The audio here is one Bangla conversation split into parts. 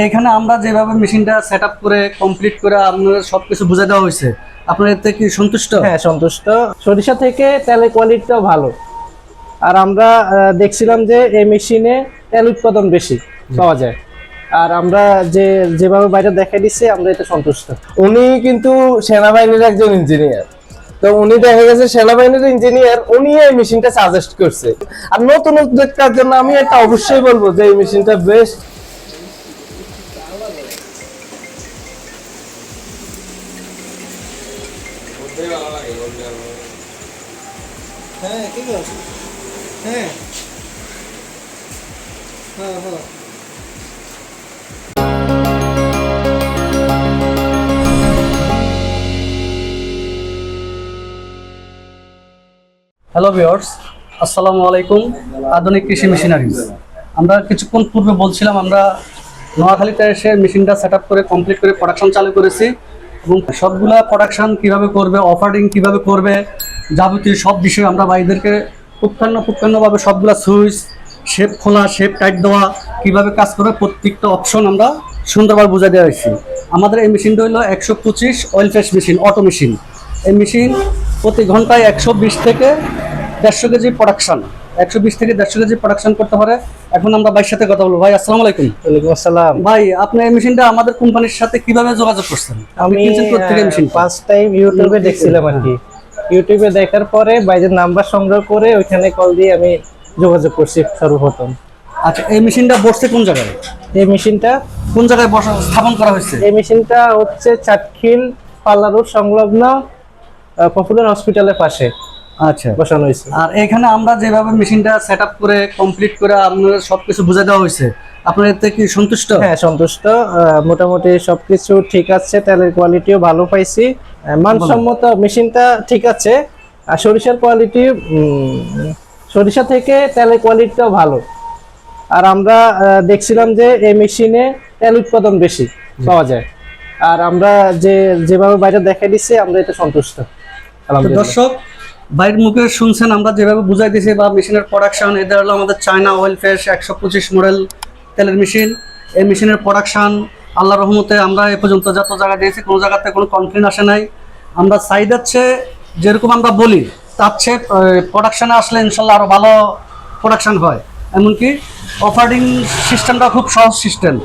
এখানে আমরা যেভাবে মেশিনটা সেটআপ করে কমপ্লিট করে আপনাদের সবকিছু বুঝিয়ে দেওয়া হয়েছে, আপনারা এতে কি সন্তুষ্ট? হ্যাঁ, সন্তুষ্ট। সরিষা থেকে তেলের কোয়ালিটিটাও ভালো। আর আমরা দেখছিলাম যে এই মেশিনে তেল উৎপাদন বেশি পাওয়া যায়। আর আমরা যেভাবে বাইরে দেখাই দিচ্ছি, আমরা এতে সন্তুষ্ট। উনি কিন্তু সেনাবাহিনীর একজন ইঞ্জিনিয়ার, তো উনি দেখা গেছে সেনাবাহিনীর ইঞ্জিনিয়ার, উনি এই মেশিনটা সাজেস্ট করছে। আর নতুন উদ্যোক্তার জন্য আমি এটা অবশ্যই বলবো যে এই মেশিনটা বেস্ট। হ্যাঁ, ঠিক আছে। হ্যাঁ, হ্যাঁ, হ্যাঁ। হ্যালো ভিউয়ার্স, আসসালামু আলাইকুম। আধুনিক কৃষি মেশিনারিজ, আমরা কিছুক্ষণ পূর্বে বলছিলাম আমরা নোয়াখালীতে এসে মেশিনটা সেটআপ করে কমপ্লিট করে প্রোডাকশন চালু করেছি এবং সবগুলা প্রোডাকশন কিভাবে করবে, অফারিং কিভাবে করবে, যাবতীয় সব বিষয়ে আমরা ভাইদেরকে পুঙ্খানুপুঙ্খভাবে সবগুলা সুইচ, শেপ খোলা, শেপ টাইট দেওয়া, কিভাবে কাজ করবে প্রত্যেকটা অপশন আমরা সুন্দরভাবে বুঝিয়ে দেওয়া হয়েছি। আমাদের এই মেশিনটা হলো 125 oil fresh machine, auto machine. এই মেশিন প্রতি ঘন্টায় 120 থেকে 150 কেজি প্রোডাকশন, 120 থেকে 150 কেজি প্রোডাকশন করতে পারে। এখন আমরা ভাইয়ের সাথে কথা বলবো। ভাই আসসালামু আলাইকুম। ওয়ালাইকুম আসসালাম। ভাই, আপনি এই মেশিনটা আমাদের কোম্পানির সাথে কিভাবে যোগাযোগ করছেন? আমি মেশিন ফার্স্ট টাইম ইউটিউবে দেখছিলাম আর কি। ইউটিউবে দেখার পরে বাইরের নাম্বার সংগ্রহ করে ওইখানে কল দিয়ে আমি যোগাযোগ করছি সর্বপ্রথম। আচ্ছা, এই মেশিনটা বসছে কোন জায়গায়? এই মেশিনটা কোন জায়গায় স্থাপন করা হয়েছে? এই মেশিনটা হচ্ছে চাটখিল পাল্লা রোড সংলগ্ন পপুলার হসপিটালের পাশে আচ্ছা, বসানো হয়েছে। আর এখানে আমরা যেভাবে মেশিনটা সেটআপ করে কমপ্লিট করে আপনাদের সবকিছু বুঝিয়ে দেওয়া হয়েছে, আপনারা এতে কি সন্তুষ্ট? হ্যাঁ, সন্তুষ্ট। মোটামুটি সবকিছু ঠিক আছে, তেলের কোয়ালিটিও ভালো পাইছি, মানসম্মত মেশিনটা ঠিক আছে। আর সরিষার কোয়ালিটি, সরিষা থেকে তেলের কোয়ালিটিটাও ভালো। আর আমরা দেখছিলাম যে এই মেশিনে তেল উৎপাদন বেশি পাওয়া যায়। আর আমরা যেভাবে বাইরে দেখাই দিচ্ছি, আমরা এতে সন্তুষ্ট। তো দর্শক, বাইরের মুখে শুনছেন আমরা যেভাবে বুঝাই দিয়েছি বা মেশিনের প্রোডাকশন, এটা হলো আমাদের চায়না অয়েল ফ্রেশ 125 মডেল তেলের মেশিন। এই মেশিনের প্রোডাকশন আল্লাহর রহমতে আমরা এ পর্যন্ত যত জায়গায় দিয়েছি কোনো জায়গাতে কোনো কমপ্লেন আসে নাই। আমরা চাহিদার চেয়ে যেরকম আমরা বলি তার চেয়ে প্রোডাকশানে আসলে ইনশাল্লাহ আরও ভালো প্রোডাকশান হয়। এমনকি অফারিং সিস্টেমটা খুব সহজ সিস্টেম,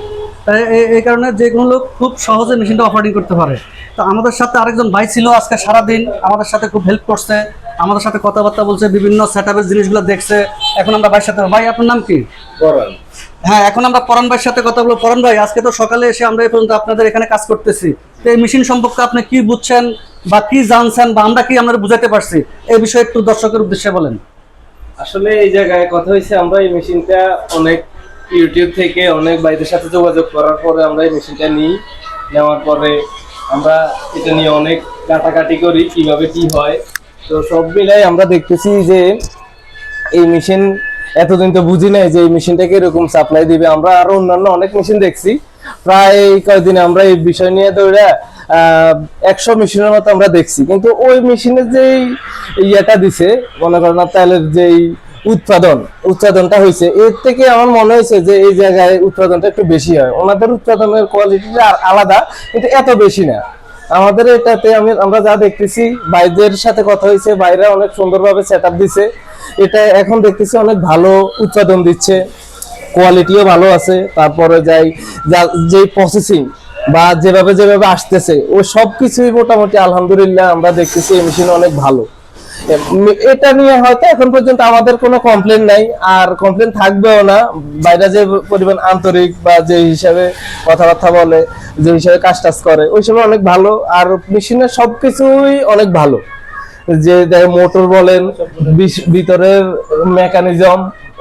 তাই এই কারণে যে কোনো লোক খুব সহজে মেশিনটা অফারিং করতে পারে। তো আমাদের সাথে আরেকজন ভাই ছিল আজকে সারাদিন, আমাদের সাথে খুব হেল্প করছে, আমাদের সাথে কথাবার্তা বলছে, বিভিন্ন সেটআপের জিনিসগুলো দেখছে। এখন আমরা ভাইয়ের সাথে, ভাই আপনার নাম কি? পরান। হ্যাঁ, এখন আমরা পরান ভাইয়ের সাথে কথা বলবো। পরান ভাই, আজকে তো সকালে এসে আমরা এই পর্যন্ত আপনাদের এখানে কাজ করতেছি, তো এই মেশিন সম্পর্কে আপনি কি বুঝছেন বা কি জানছেন বা আমরা কি আমরা বুঝাতে পারছি, এই বিষয়ে একটু দর্শকের উদ্দেশ্যে বলেন। আসলে এই জায়গায় কথা হয়েছে, আমরা এই মেশিনটা অনেক ইউটিউব থেকে অনেক ভাইদের সাথে যোগাযোগ করার পরে আমরা এই মেশিনটা নেওয়ার পরে আমরা এটা নিয়ে অনেক কাটাকাটি করি কিভাবে কি হয়। তো সব মিলাই আমরা দেখতেছি যে এই মেশিন, এতদিন তো বুঝি নাই যে এই মেশিনটাকে এরকম সাপ্লাই দিবে। আমরা আরো অন্যান্য অনেক মেশিন দেখছি, প্রায় কয়েকদিন আমরা এই বিষয় নিয়ে দৌড়া 100 মেশিনের মতো আমরা দেখছি, কিন্তু ওই মেশিনের যে ইয়েটা দিছে, মনে করেন তেলের যেই উৎপাদনটা হয়েছে, এর থেকে আমার মনে হয়েছে যে এই জায়গায় উৎপাদনটা একটু বেশি হয়। ওনাদের উৎপাদনের কোয়ালিটিটা আলাদা, কিন্তু এত বেশি না। আমাদের এটাতে আমরা যা দেখতেছি, বাইরের সাথে কথা হয়েছে, বাইরে অনেক সুন্দরভাবে সেটআপ দিছে। এটা এখন দেখতেছি অনেক ভালো উৎপাদন দিচ্ছে, কোয়ালিটিও ভালো আছে। তারপরে যে প্রসেসিং বা যেভাবে আসতেছে, ও সবকিছুই মোটামুটি আলহামদুলিল্লাহ আমরা দেখতেছি এই মেশিন অনেক ভালো। এটা নিয়ে হয়তো এখন পর্যন্ত আমাদের কোনো কমপ্লেন নাই, আর কমপ্লেন থাকবেও না। বাইরে যে পরিমাণ আন্তরিক বা যে হিসাবে কথাবার্তা বলে, যে হিসাবে কাজ করে, ওই সময় অনেক ভালো। আর মেশিনের সবকিছুই অনেক ভালো, যে মোটর বলেন, ভিতরের মেকানিজম,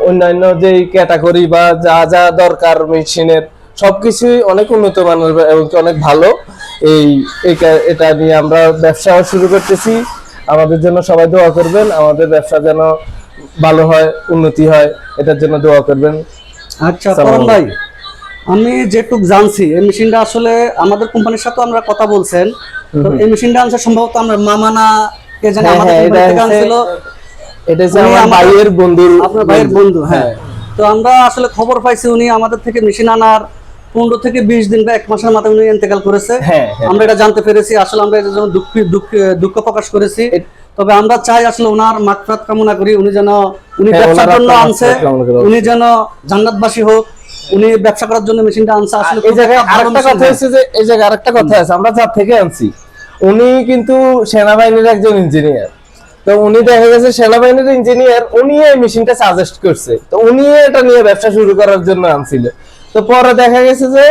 অন্যান্য যে ক্যাটাগরি বা যা যা দরকার মেশিনের, সবকিছুই অনেক উন্নত মানের এবং অনেক ভালো। এটা নিয়ে আমরা ব্যবসা শুরু করতেছি। আমাদের জন্য সবাই দোয়া করবেন, আমাদের ব্যবসা যেন ভালো হয়, উন্নতি হয়, এটার জন্য দোয়া করবেন। আচ্ছা পরান ভাই, আমি যেটুক জানছি এই মেশিনটা আসলে আমাদের কোম্পানির সাথে আমরা কথা বলছেন, তো এই মেশিনটা আনছে সম্ভবত আমরা মামানা কে জানি আমাদের কোম্পানি থেকে আনছিল। এটা হচ্ছে আমার ভাইয়ের বন্ধু। আপনার ভাইয়ের বন্ধু? হ্যাঁ। তো আমরা আসলে খবর পাইছি উনি আমাদের থেকে মেশিন আনার 15 থেকে 20 দিন বা 1 মাসের মাথায় উনি ইন্তেকাল করেছে। হ্যাঁ, হ্যাঁ। আমরা এটা জানতে পেরেছি, আসলে আমরা এর জন্য দুঃখ প্রকাশ করেছি। তবে আমরা চাই আসলে ওনার মাগফিরাত কামনা করি, উনি যেন হ্যাঁ, ব্যবসার ওনার জন্য আত্মার আনছে, মাগফিরাত কামনা করি। উনি যেন জান্নাতবাসী হোক। উনি ব্যবসা করার জন্য মেশিনটা আনছে, আসলে এই জায়গায় খুব ভালো আরেকটা machine কথা হচ্ছে যে এই জায়গায় আরেকটা কথা আছে, আমরা যার থেকে আনছি উনি কিন্তু সেনাবাহিনীর একজন ইঞ্জিনিয়ার। তো উনি দেখা গেছে সেনাবাহিনীর ইঞ্জিনিয়ার, উনি এই মেশিনটা সাজেস্ট করছে, তো উনি এটা নিয়ে ব্যবসা শুরু করার জন্য আনছিল। তো পরে দেখা গেছে যে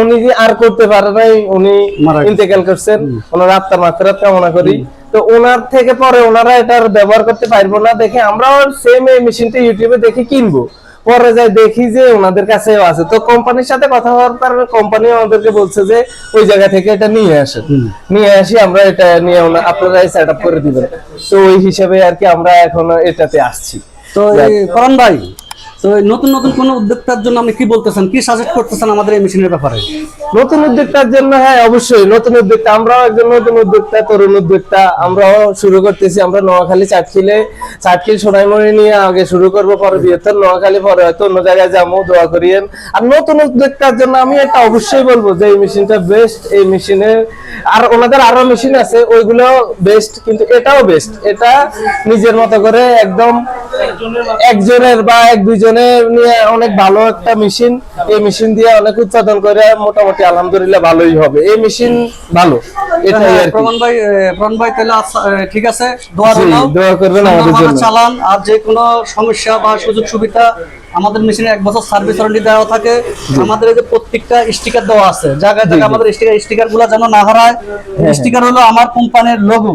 উনি যে আর করতে পারে নাই, উনি মারা গেছে। ইন্তেকাল করছেন, ওনার আত্মার মাগফিরাত কামনা করি। তো ওনার থেকে পরে ওনারা এটার ব্যবহার করতে পারবো না দেখে আমরাও সেম এই মেশিনটা ইউটিউবে দেখে কিনবো। পরে যাই দেখি যে ওনাদের কাছেও আছে, তো কোম্পানির সাথে কথা হওয়ার কারণে কোম্পানি আমাদেরকে বলছে যে ওই জায়গা থেকে এটা নিয়ে আসেন, নিয়ে আসি আমরা এটা নিয়ে আপনারাই সেট আপ করে দিবেন। তো ওই হিসাবে আর কি আমরা এখন এটাতে আসছি। তো এই করণ ভাই, তো এই নতুন নতুন কোন উদ্যোক্তার জন্য আপনি কি বলতেছেন, কি সাজেস্ট করতেছেন আমাদের এই মেশিনের ব্যাপারে? নতুন উদ্যোক্তার জন্য হ্যাঁ অবশ্যই নতুন উদ্যোক্তা, আমরাও একজন নতুন উদ্যোক্তা, তরুণ উদ্যোক্তা, আমরাও শুরু করতেছি। আমরা নোয়াখালী চাটখিল সোনাইমুড়ি নিয়ে আগে শুরু করব, পরে বৃহত্তর নোয়াখালী, পরে হয়তো অন্য জায়গায় যাবো, দোয়া করিয়েন। আর নতুন উদ্যোক্তার জন্য আমি এটা অবশ্যই বলবো যে এই মেশিনটা বেস্ট। এই মেশিনের আর ওনাদের আরো মেশিন আছে, ওইগুলো বেস্ট, কিন্তু এটাও বেস্ট। এটা নিজের মতো করে একদম একজনের বা এক দুইজনের নিয়ে অনেক ভালো একটা মেশিন। এই মেশিন দিয়ে অনেক উৎপাদন করে মোটামুটি আলহামদুলিল্লাহ ভালোই হবে। এই মেশিন ভালো, এটাই আর কি। প্রমাণ ভাই তাহলে ঠিক আছে, দোয়া জি, রইল, দোয়া করবেন আমাদের সুন্দরভাবে জন্য। চালান। আর যে কোনো সমস্যা বা সুযোগ সুবিধা আমাদের মেশিনে 1 বছর সার্ভিস ওয়ারেন্টি দেওয়া থাকে। আমাদের এই যে প্রত্যেকটা স্টিকার দেওয়া আছে, জায়গায় জায়গায় আমাদের স্টিকার গুলো যেন না হারায়। স্টিকার হলো আমার কোম্পানির লোগো,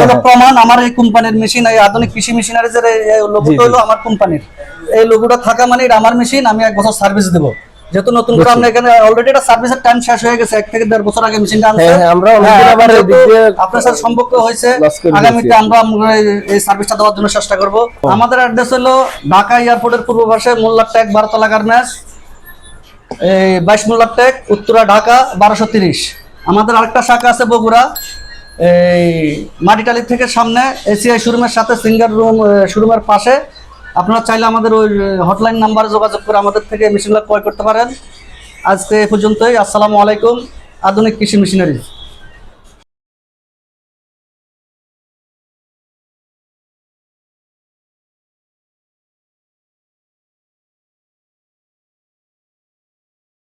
হলো প্রমাণ আমার এই কোম্পানির মেশিন, এই আধুনিক কৃষি মেশিনারিজ এর লোগোটা হলো আমার কোম্পানির। এই লোগোটা থাকা মানে এটা আমার মেশিন, আমি 1 বছর সার্ভিস দেবো। যেহেতু নতুন করে আমরা এখানে অলরেডি এটা সার্ভিসের টাইম শেষ হয়ে গেছে, 1 থেকে 1.5 বছর আগে মেশিনটা আনছে। হ্যাঁ, আমরা অনেকদিন আবার যেহেতু এদিক দিয়ে আপনার সাথে সম্পর্ক হয়েছে, loss করে আগামীতে দিয়েছি। আমরা এই সার্ভিসটা দেওয়ার জন্য চেষ্টা করব। আমাদের অ্যাড্রেস হলো ঢাকা এয়ারপোর্টের পূর্ব পাশে মোল্লার টেক 12তলা গার্মেন্টস, এই 22 মোল্লার টেক, উত্তরা, ঢাকা 1230। আমাদের আরেকটা শাখা আছে বগুড়া, এই মাটিটালি থেকে সামনে এসিআই শোরুমের সাথে সিঙ্গার রুম শোরুমের পাশে। আপনারা চাইলে আমাদের ওই হটলাইন নাম্বারে যোগাযোগ করে আমাদের থেকে মেশিনগুলো ক্রয় করতে পারেন। আজকে এ পর্যন্তই। আসসালামু আলাইকুম। আধুনিক কৃষি মেশিনারি।